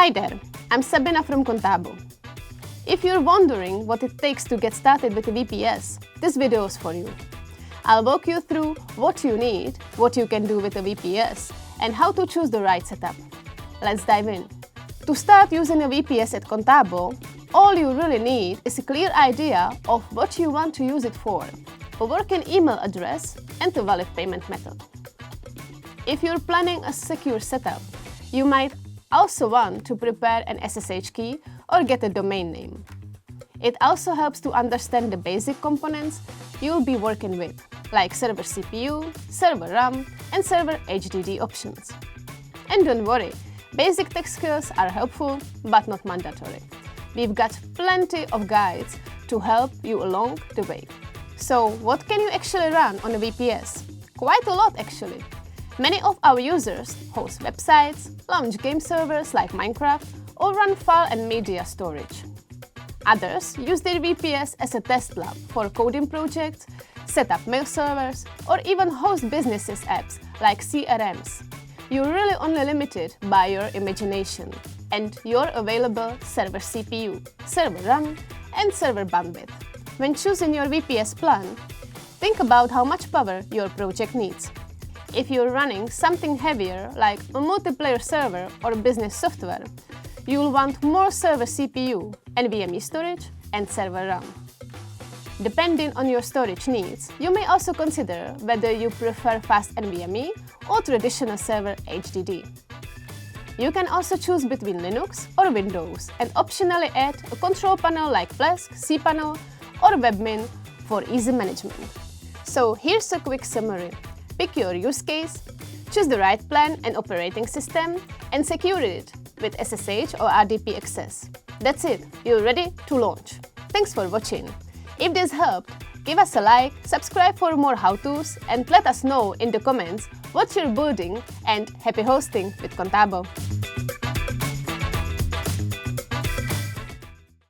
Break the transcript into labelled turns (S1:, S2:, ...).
S1: Hi there, I'm Sabina from Contabo. If you're wondering what it takes to get started with a VPS, this video is for you. I'll walk you through what you need, what you can do with a VPS, and how to choose the right setup. Let's dive in. To start using a VPS at Contabo, all you really need is a clear idea of what you want to use it for, a working email address, and a valid payment method. If you're planning a secure setup, you might also want to prepare an SSH key or get a domain name. It also helps to understand the basic components you'll be working with, like server CPU, server RAM, and server HDD options. And don't worry, basic tech skills are helpful but not mandatory. We've got plenty of guides to help you along the way. So what can you actually run on a VPS? Quite a lot actually. Many of our users host websites, launch game servers like Minecraft, or run file and media storage. Others use their VPS as a test lab for coding projects, set up mail servers, or even host businesses apps like CRMs. You're really only limited by your imagination and your available server CPU, server RAM, and server bandwidth. When choosing your VPS plan, think about how much power your project needs. If you're running something heavier like a multiplayer server or business software, you'll want more server CPU, NVMe storage, and server RAM. Depending on your storage needs, you may also consider whether you prefer fast NVMe or traditional server HDD. You can also choose between Linux or Windows and optionally add a control panel like Plesk, cPanel, or Webmin for easy management. So here's a quick summary. Pick your use case, choose the right plan and operating system, and secure it with SSH or RDP access. That's it, you're ready to launch. Thanks for watching. If this helped, give us a like, subscribe for more how-tos, and let us know in the comments what you're building, and happy hosting with Contabo.